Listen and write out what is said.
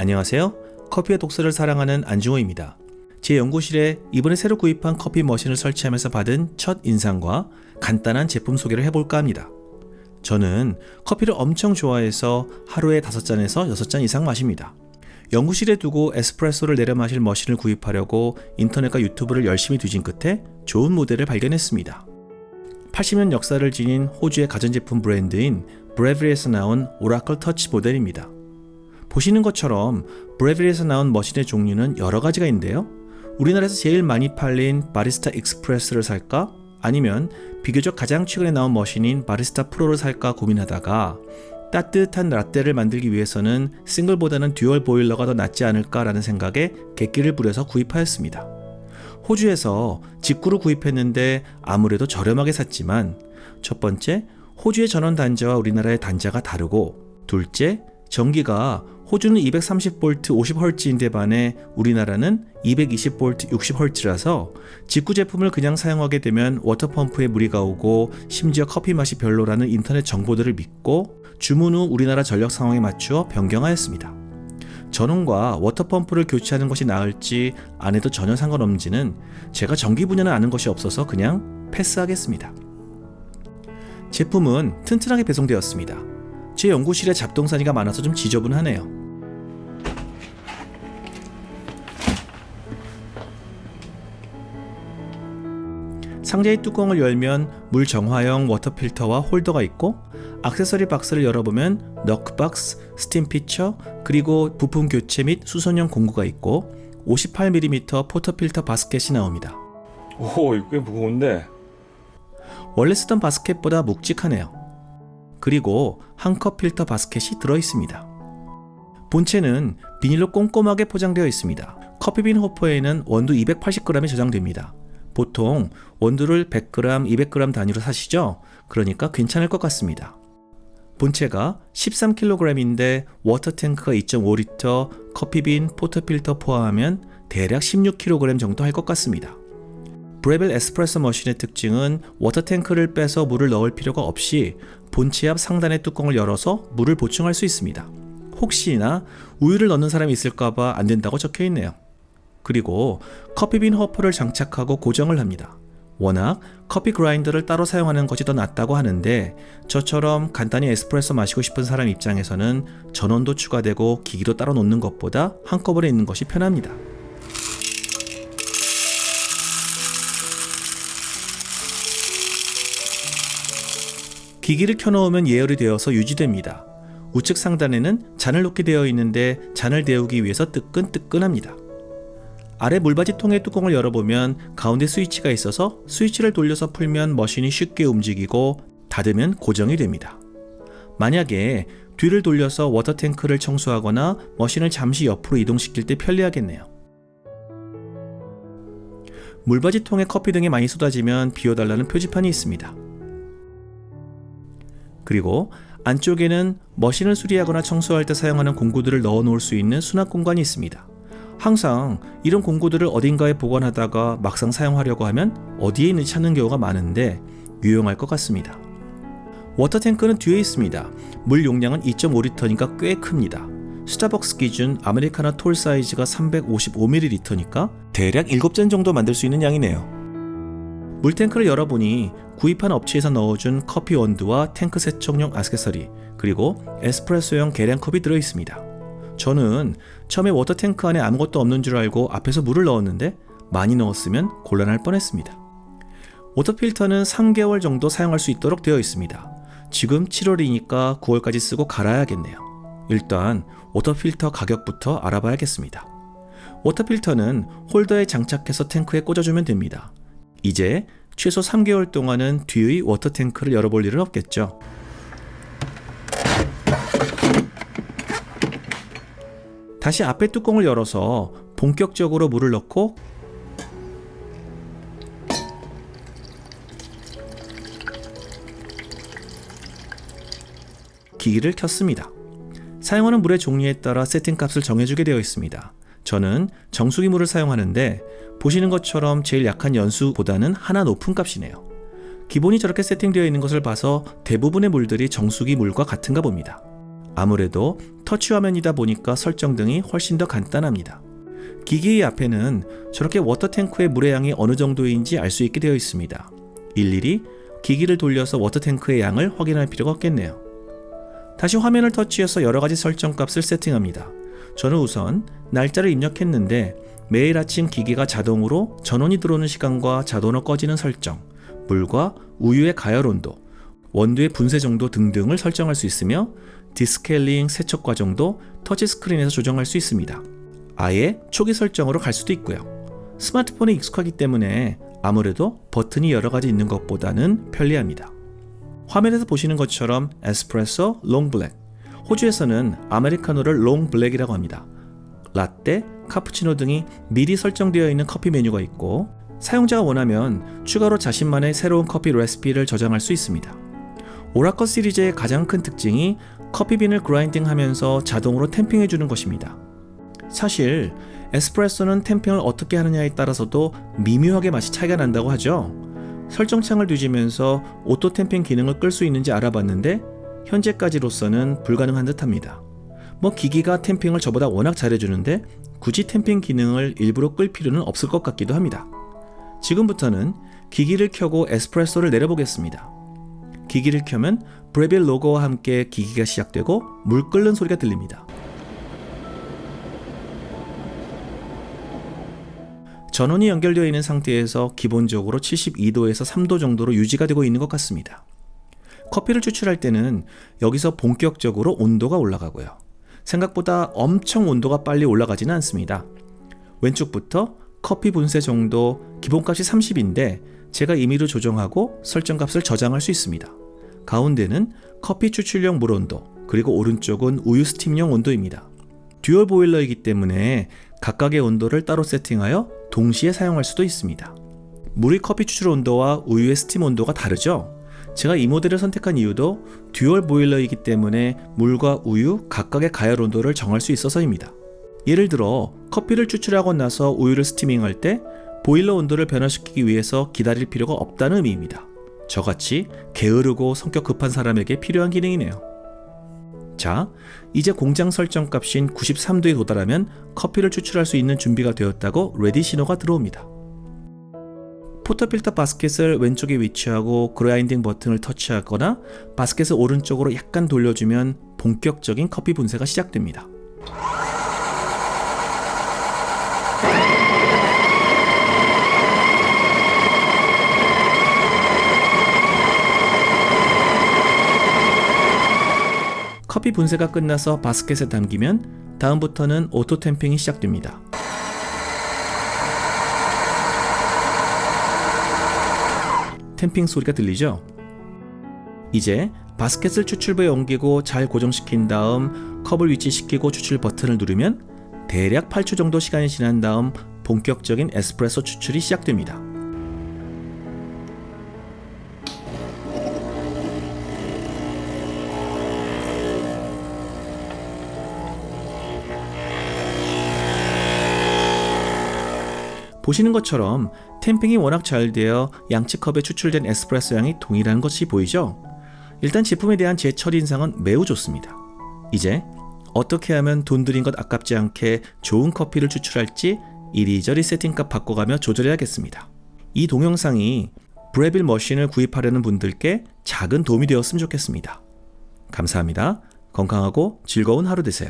안녕하세요. 커피와 독서를 사랑하는 안중호입니다. 제 연구실에 이번에 새로 구입한 커피 머신을 설치하면서 받은 첫 인상과 간단한 제품 소개를 해볼까 합니다. 저는 커피를 엄청 좋아해서 하루에 5잔에서 6잔 이상 마십니다. 연구실에 두고 에스프레소를 내려 마실 머신을 구입하려고 인터넷과 유튜브를 열심히 뒤진 끝에 좋은 모델을 발견했습니다. 80년 역사를 지닌 호주의 가전제품 브랜드인 브레브리에서 나온 오라클 터치 모델입니다. 보시는 것처럼 브레브리에서 나온 머신의 종류는 여러 가지가 있는데요. 우리나라에서 제일 많이 팔린 바리스타 익스프레스를 살까? 아니면 비교적 가장 최근에 나온 머신인 바리스타 프로를 살까 고민하다가 따뜻한 라떼를 만들기 위해서는 싱글보다는 듀얼 보일러가 더 낫지 않을까라는 생각에 객기를 부려서 구입하였습니다. 호주에서 직구로 구입했는데 아무래도 저렴하게 샀지만 첫 번째, 호주의 전원 단자와 우리나라의 단자가 다르고 둘째, 전기가 호주는 230V 50Hz인데 반해 우리나라는 220V 60Hz라서 직구 제품을 그냥 사용하게 되면 워터펌프에 무리가 오고 심지어 커피 맛이 별로라는 인터넷 정보들을 믿고 주문 후 우리나라 전력 상황에 맞추어 변경하였습니다. 전원과 워터펌프를 교체하는 것이 나을지 안 해도 전혀 상관없는지는 제가 전기 분야는 아는 것이 없어서 그냥 패스하겠습니다. 제품은 튼튼하게 배송되었습니다. 제 연구실에 잡동사니가 많아서 좀 지저분하네요. 상자의 뚜껑을 열면 물 정화용 워터필터와 홀더가 있고 액세서리 박스를 열어보면 너크박스, 스팀 피처, 그리고 부품 교체 및 수선용 공구가 있고 58mm 포터필터 바스켓이 나옵니다. 오, 이거 꽤 무거운데? 원래 쓰던 바스켓보다 묵직하네요. 그리고 한 컵 필터 바스켓이 들어있습니다. 본체는 비닐로 꼼꼼하게 포장되어 있습니다. 커피빈 호퍼에는 원두 280g이 저장됩니다. 보통 원두를 100g, 200g 단위로 사시죠? 그러니까 괜찮을 것 같습니다. 본체가 13kg인데 워터탱크가 2.5L, 커피빈, 포터필터 포함하면 대략 16kg 정도 할 것 같습니다. 브레벨 에스프레소 머신의 특징은 워터탱크를 빼서 물을 넣을 필요가 없이 본체 앞 상단의 뚜껑을 열어서 물을 보충할 수 있습니다. 혹시나 우유를 넣는 사람이 있을까봐 안 된다고 적혀 있네요. 그리고 커피빈 허퍼를 장착하고 고정을 합니다. 워낙 커피 그라인더를 따로 사용하는 것이 더 낫다고 하는데 저처럼 간단히 에스프레소 마시고 싶은 사람 입장에서는 전원도 추가되고 기기도 따로 놓는 것보다 한꺼번에 있는 것이 편합니다. 기기를 켜놓으면 예열이 되어서 유지됩니다. 우측 상단에는 잔을 놓게 되어 있는데 잔을 데우기 위해서 뜨끈뜨끈합니다. 아래 물받이 통의 뚜껑을 열어보면 가운데 스위치가 있어서 스위치를 돌려서 풀면 머신이 쉽게 움직이고 닫으면 고정이 됩니다. 만약에 뒤를 돌려서 워터탱크를 청소하거나 머신을 잠시 옆으로 이동시킬 때 편리하겠네요. 물받이 통에 커피 등이 많이 쏟아지면 비워달라는 표지판이 있습니다. 그리고 안쪽에는 머신을 수리하거나 청소할 때 사용하는 공구들을 넣어 놓을 수 있는 수납 공간이 있습니다. 항상 이런 공구들을 어딘가에 보관하다가 막상 사용하려고 하면 어디에 있는지 찾는 경우가 많은데 유용할 것 같습니다. 워터탱크는 뒤에 있습니다. 물 용량은 2.5L니까 꽤 큽니다. 스타벅스 기준 아메리카노 톨 사이즈가 355ml니까 대략 7잔 정도 만들 수 있는 양이네요. 물탱크를 열어보니 구입한 업체에서 넣어준 커피 원두와 탱크 세척용 액세서리 그리고 에스프레소용 계량컵이 들어있습니다. 저는 처음에 워터탱크 안에 아무것도 없는 줄 알고 앞에서 물을 넣었는데 많이 넣었으면 곤란할 뻔했습니다. 워터필터는 3개월 정도 사용할 수 있도록 되어 있습니다. 지금 7월이니까 9월까지 쓰고 갈아야겠네요. 일단 워터필터 가격부터 알아봐야겠습니다. 워터필터는 홀더에 장착해서 탱크에 꽂아주면 됩니다. 이제 최소 3개월 동안은 뒤의 워터탱크를 열어볼 일은 없겠죠. 다시 앞에 뚜껑을 열어서 본격적으로 물을 넣고 기기를 켰습니다. 사용하는 물의 종류에 따라 세팅값을 정해주게 되어 있습니다. 저는 정수기 물을 사용하는데 보시는 것처럼 제일 약한 연수보다는 하나 높은 값이네요. 기본이 저렇게 세팅되어 있는 것을 봐서 대부분의 물들이 정수기 물과 같은가 봅니다. 아무래도 터치 화면이다 보니까 설정 등이 훨씬 더 간단합니다. 기기의 앞에는 저렇게 워터탱크의 물의 양이 어느 정도인지 알 수 있게 되어 있습니다. 일일이 기기를 돌려서 워터탱크의 양을 확인할 필요가 없겠네요. 다시 화면을 터치해서 여러가지 설정값을 세팅합니다. 저는 우선 날짜를 입력했는데 매일 아침 기기가 자동으로 전원이 들어오는 시간과 자동으로 꺼지는 설정, 물과 우유의 가열 온도, 원두의 분쇄 정도 등등을 설정할 수 있으며 디스케일링 세척 과정도 터치스크린에서 조정할 수 있습니다. 아예 초기 설정으로 갈 수도 있고요. 스마트폰에 익숙하기 때문에 아무래도 버튼이 여러가지 있는 것보다는 편리합니다. 화면에서 보시는 것처럼 에스프레소, 롱블랙, 호주에서는 아메리카노를 롱블랙이라고 합니다. 라떼, 카푸치노 등이 미리 설정되어 있는 커피 메뉴가 있고 사용자가 원하면 추가로 자신만의 새로운 커피 레시피를 저장할 수 있습니다. 오라커 시리즈의 가장 큰 특징이 커피빈을 그라인딩하면서 자동으로 탬핑해 주는 것입니다. 사실 에스프레소는 탬핑을 어떻게 하느냐에 따라서도 미묘하게 맛이 차이가 난다고 하죠. 설정창을 뒤지면서 오토 탬핑 기능을 끌 수 있는지 알아봤는데 현재까지로서는 불가능한 듯합니다. 기기가 탬핑을 저보다 워낙 잘해주는데 굳이 탬핑 기능을 일부러 끌 필요는 없을 것 같기도 합니다. 지금부터는 기기를 켜고 에스프레소를 내려보겠습니다. 기기를 켜면 브레빌 로고와 함께 기기가 시작되고 물 끓는 소리가 들립니다. 전원이 연결되어 있는 상태에서 기본적으로 72도에서 3도 정도로 유지가 되고 있는 것 같습니다. 커피를 추출할 때는 여기서 본격적으로 온도가 올라가고요. 생각보다 엄청 온도가 빨리 올라가지는 않습니다. 왼쪽부터 커피 분쇄 정도 기본값이 30인데 제가 임의로 조정하고 설정값을 저장할 수 있습니다. 가운데는 커피 추출용 물 온도, 그리고 오른쪽은 우유 스팀용 온도입니다. 듀얼 보일러이기 때문에 각각의 온도를 따로 세팅하여 동시에 사용할 수도 있습니다. 물의 커피 추출 온도와 우유의 스팀 온도가 다르죠? 제가 이 모델을 선택한 이유도 듀얼 보일러이기 때문에 물과 우유 각각의 가열 온도를 정할 수 있어서입니다. 예를 들어 커피를 추출하고 나서 우유를 스티밍할 때 보일러 온도를 변화시키기 위해서 기다릴 필요가 없다는 의미입니다. 저같이 게으르고 성격 급한 사람에게 필요한 기능이네요. 자, 이제 공장 설정 값인 93도에 도달하면 커피를 추출할 수 있는 준비가 되었다고 레디 신호가 들어옵니다. 포터필터 바스켓을 왼쪽에 위치하고 그라인딩 버튼을 터치하거나 바스켓을 오른쪽으로 약간 돌려주면 본격적인 커피 분쇄가 시작됩니다. 커피 분쇄가 끝나서 바스켓에 담기면 다음부터는 오토 탬핑이 시작됩니다. 탬핑 소리가 들리죠? 이제 바스켓을 추출부에 옮기고 잘 고정시킨 다음 컵을 위치시키고 추출 버튼을 누르면 대략 8초 정도 시간이 지난 다음 본격적인 에스프레소 추출이 시작됩니다. 보시는 것처럼 탬핑이 워낙 잘 되어 양측 컵에 추출된 에스프레소 양이 동일한 것이 보이죠? 일단 제품에 대한 제 첫인상은 매우 좋습니다. 이제 어떻게 하면 돈 들인 것 아깝지 않게 좋은 커피를 추출할지 이리저리 세팅값 바꿔가며 조절해야겠습니다. 이 동영상이 브레빌 머신을 구입하려는 분들께 작은 도움이 되었으면 좋겠습니다. 감사합니다. 건강하고 즐거운 하루 되세요.